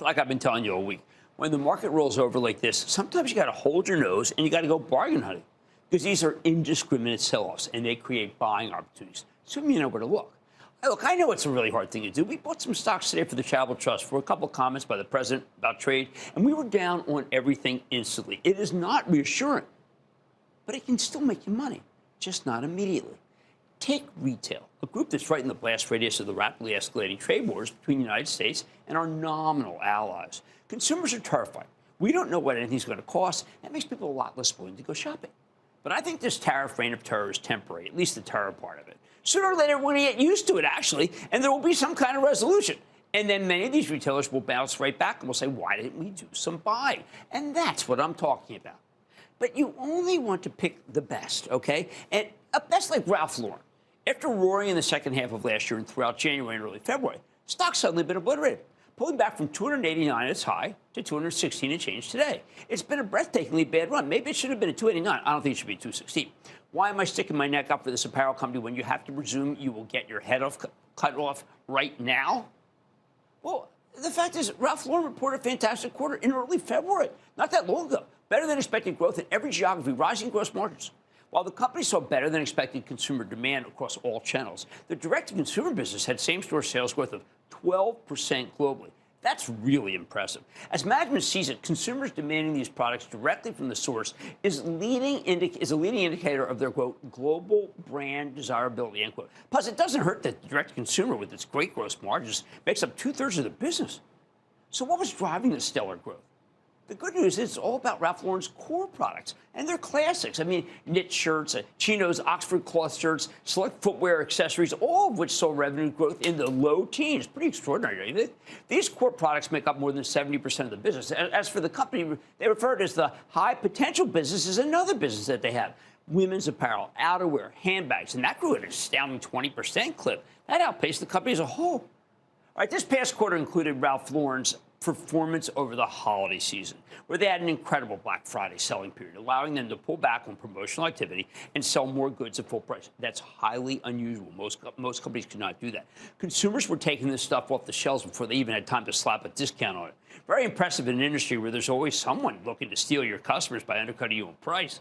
Like I've been telling you all week, when the market rolls over like this, sometimes you got to hold your nose and you got to go bargain hunting because these are indiscriminate sell-offs and they create buying opportunities. So you know where to look. Look, I know it's a really hard thing to do. We bought some stocks today for the Charitable Trust for a couple of comments by the president about trade, and we were down on everything instantly. It is not reassuring, but it can still make you money, just not immediately. Take retail, a group that's right in the blast radius of the rapidly escalating trade wars between the United States and our nominal allies. Consumers are terrified. We don't know what anything's going to cost. That makes people a lot less willing to go shopping. But I think this tariff reign of terror is temporary, at least the terror part of it. Sooner or later, we're going to get used to it, actually, and there will be some kind of resolution. And then many of these retailers will bounce right back and will say, why didn't we do some buying? And that's what I'm talking about. But you only want to pick the best, okay? And a best like Ralph Lauren. After roaring in the second half of last year and throughout January and early February, stock's suddenly been obliterated, pulling back from 289 at its high to 216 and change today. It's been a breathtakingly bad run. Maybe it should have been at 289. I don't think it should be 216. Why am I sticking my neck up for this apparel company when you have to presume you will get your head cut off right now? Well, the fact is, Ralph Lauren reported a fantastic quarter in early February, not that long ago. Better than expected growth in every geography, rising gross margins. While the company saw better than expected consumer demand across all channels, the direct-to-consumer business had same-store sales growth of 12% globally. That's really impressive. As management sees it, consumers demanding these products directly from the source is a leading indicator of their, quote, global brand desirability, end quote. Plus, it doesn't hurt that direct-to-consumer, with its great gross margins, makes up 2/3 of the business. So what was driving the stellar growth? The good news is it's all about Ralph Lauren's core products, and they're classics. I mean, knit shirts, chinos, Oxford cloth shirts, select footwear, accessories, all of which saw revenue growth in the low teens. Pretty extraordinary, isn't it? These core products make up more than 70% of the business. As for the company, they refer to it as the high potential business is another business that they have. Women's apparel, outerwear, handbags, and that grew at an astounding 20% clip. That outpaced the company as a whole. All right, this past quarter included Ralph Lauren's performance over the holiday season, where they had an incredible Black Friday selling period, allowing them to pull back on promotional activity and sell more goods at full price. That's highly unusual. Most companies could not do that. Consumers were taking this stuff off the shelves before they even had time to slap a discount on it. Very impressive in an industry where there's always someone looking to steal your customers by undercutting you on price.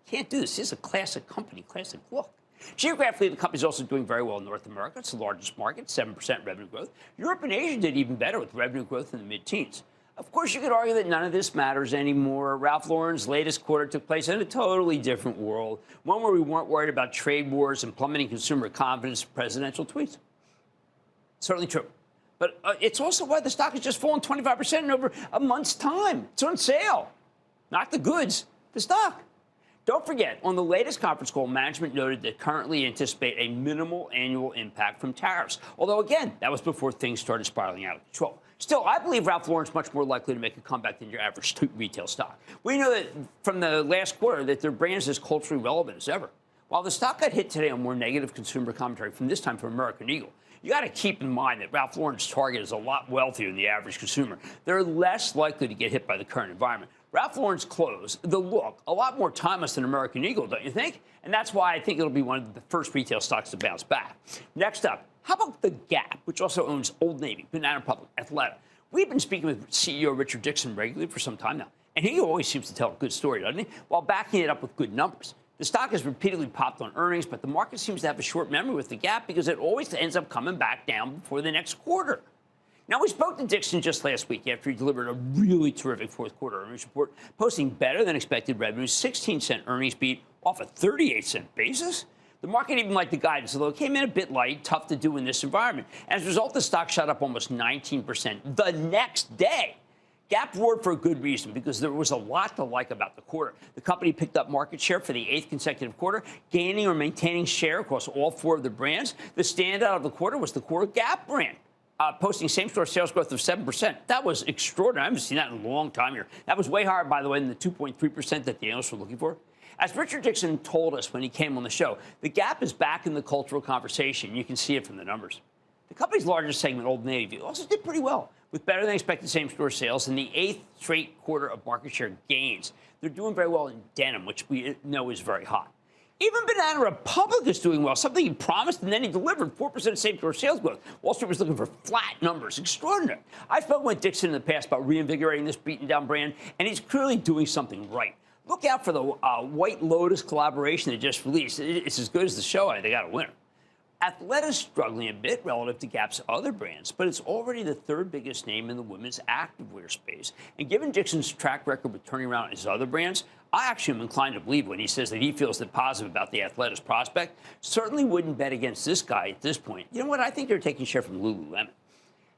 Can't do this. This is a classic company, classic look. Geographically, the company is also doing very well in North America. It's the largest market, 7% revenue growth. Europe and Asia did even better with revenue growth in the mid-teens. Of course, you could argue that none of this matters anymore. Ralph Lauren's latest quarter took place in a totally different world, one where we weren't worried about trade wars and plummeting consumer confidence, presidential tweets. Certainly true. But it's also why the stock has just fallen 25% in over a month's time. It's on sale. Not the goods, the stock. Don't forget, on the latest conference call, management noted they currently anticipate a minimal annual impact from tariffs. Although, again, that was before things started spiraling out of control. Still, I believe Ralph Lauren's much more likely to make a comeback than your average retail stock. We know that from the last quarter that their brand is as culturally relevant as ever. While the stock got hit today on more negative consumer commentary, from this time from American Eagle, you got to keep in mind that Ralph Lauren's target is a lot wealthier than the average consumer. They're less likely to get hit by the current environment. Ralph Lauren's clothes, the look, a lot more timeless than American Eagle, don't you think? And that's why I think it'll be one of the first retail stocks to bounce back. Next up, how about the Gap, which also owns Old Navy, Banana Republic, Athleta? We've been speaking with CEO Richard Dixon regularly for some time now, and he always seems to tell a good story, doesn't he? While backing it up with good numbers. The stock has repeatedly popped on earnings, but the market seems to have a short memory with the Gap because it always ends up coming back down before the next quarter. Now, we spoke to Dixon just last week after he delivered a really terrific fourth quarter earnings report, posting better than expected revenue, 16-cent earnings beat off a 38-cent basis. The market even liked the guidance, although it came in a bit light, tough to do in this environment. As a result, the stock shot up almost 19% the next day. Gap roared for a good reason, because there was a lot to like about the quarter. The company picked up market share for the 8th consecutive quarter, gaining or maintaining share across all 4 of the brands. The standout of the quarter was the core Gap brand, posting same-store sales growth of 7%. That was extraordinary. I haven't seen that in a long time here. That was way higher, by the way, than the 2.3% that the analysts were looking for. As Richard Dixon told us when he came on the show, the Gap is back in the cultural conversation. You can see it from the numbers. The company's largest segment, Old Navy, also did pretty well, with better than expected same-store sales and the 8th straight quarter of market share gains. They're doing very well in denim, which we know is very hot. Even Banana Republic is doing well, something he promised, and then he delivered 4% same-store sales growth. Wall Street was looking for flat numbers. Extraordinary. I've spoken with Dixon in the past about reinvigorating this beaten-down brand, and he's clearly doing something right. Look out for the White Lotus collaboration they just released. It's as good as the show. They got a winner. Athleta is struggling a bit relative to Gap's other brands, but it's already the third biggest name in the women's activewear space. And given Dixon's track record with turning around his other brands, I actually am inclined to believe when he says that he feels that positive about the Athleta's prospect. Certainly wouldn't bet against this guy at this point. You know what? I think they're taking share from Lululemon.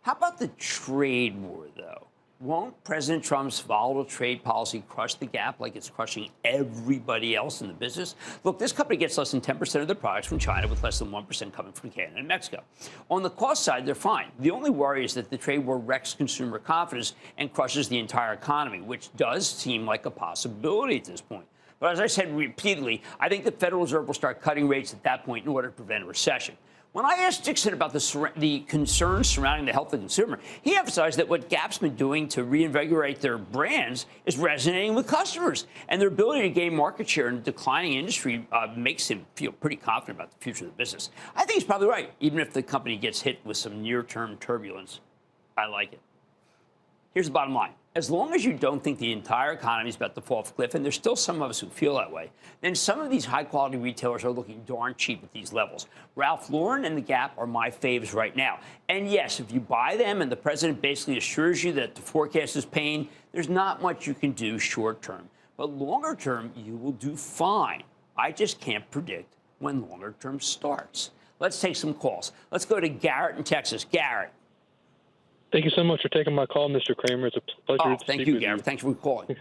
How about the trade war, though? Won't President Trump's volatile trade policy crush the Gap like it's crushing everybody else in the business? Look, this company gets less than 10% of their products from China, with less than 1% coming from Canada and Mexico. On the cost side, they're fine. The only worry is that the trade war wrecks consumer confidence and crushes the entire economy, which does seem like a possibility at this point. But as I said repeatedly, I think the Federal Reserve will start cutting rates at that point in order to prevent a recession. When I asked Dixon about the concerns surrounding the health of the consumer, he emphasized that what Gap's been doing to reinvigorate their brands is resonating with customers, and their ability to gain market share in a declining industry makes him feel pretty confident about the future of the business. I think he's probably right, even if the company gets hit with some near-term turbulence. I like it. Here's the bottom line. As long as you don't think the entire economy is about to fall off a cliff, and there's still some of us who feel that way, then some of these high-quality retailers are looking darn cheap at these levels. Ralph Lauren and the Gap are my faves right now. And yes, if you buy them and the president basically assures you that the forecast is pain, there's not much you can do short-term. But longer-term, you will do fine. I just can't predict when longer-term starts. Let's take some calls. Let's go to Garrett in Texas. Garrett. Thank you so much for taking my call, Mr. Cramer. It's a pleasure to thank you, Garrett. Thanks for calling.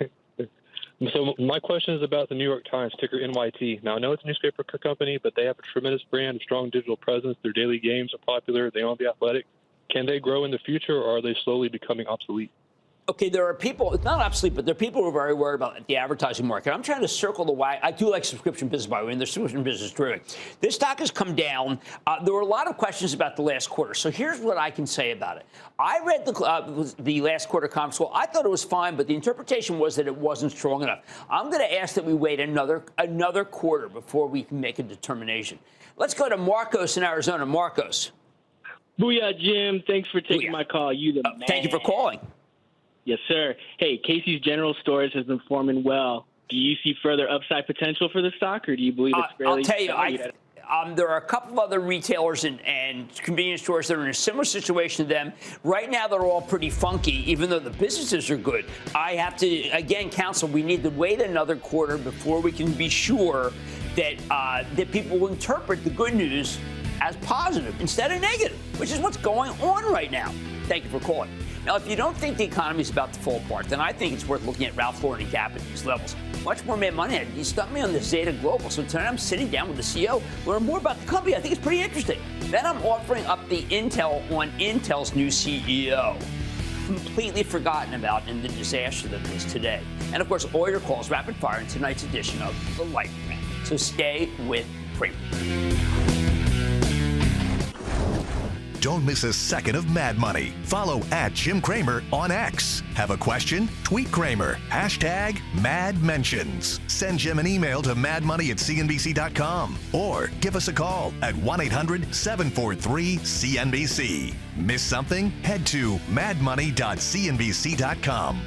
So my question is about the New York Times, ticker NYT. Now, I know it's a newspaper company, but they have a tremendous brand, a strong digital presence. Their daily games are popular. They own The Athletic. Can they grow in the future, or are they slowly becoming obsolete? Okay, there are people, it's not obsolete, but there are people who are very worried about the advertising market. I'm trying to circle the why. I do like subscription business, by the way, and the subscription business is terrific. This stock has come down. There were a lot of questions about the last quarter. So here's what I can say about it. I read the last quarter conference call. I thought it was fine, but the interpretation was that it wasn't strong enough. I'm going to ask that we wait another quarter before we can make a determination. Let's go to Marcos in Arizona. Marcos. Booyah, Jim. Thanks for taking my call. You the man. Thank you for calling. Yes, sir. Hey, Casey's General Stores has been performing well. Do you see further upside potential for the stock, or do you believe it's fairly? I'll tell you, there are a couple of other retailers and convenience stores that are in a similar situation to them. Right now, they're all pretty funky, even though the businesses are good. I have to, again, counsel, we need to wait another quarter before we can be sure that that people will interpret the good news as positive instead of negative, which is what's going on right now. Thank you for calling. Now, if you don't think the economy is about to fall apart, then I think it's worth looking at Ralph Lauren and Gap at these levels. Much more Mad Money. You stuck me on the Zeta Global, so tonight I'm sitting down with the CEO, learn more about the company. I think it's pretty interesting. Then I'm offering up the intel on Intel's new CEO. Completely forgotten about in the disaster that was today. And of course, all your calls rapid fire in tonight's edition of The Life Plan. So stay with Cramer. Don't miss a second of Mad Money. Follow @Jim Cramer on X. Have a question? Tweet Cramer. #MadMentions. Send Jim an email to madmoney@cnbc.com or give us a call at 1-800-743-CNBC. Miss something? Head to madmoney.cnbc.com.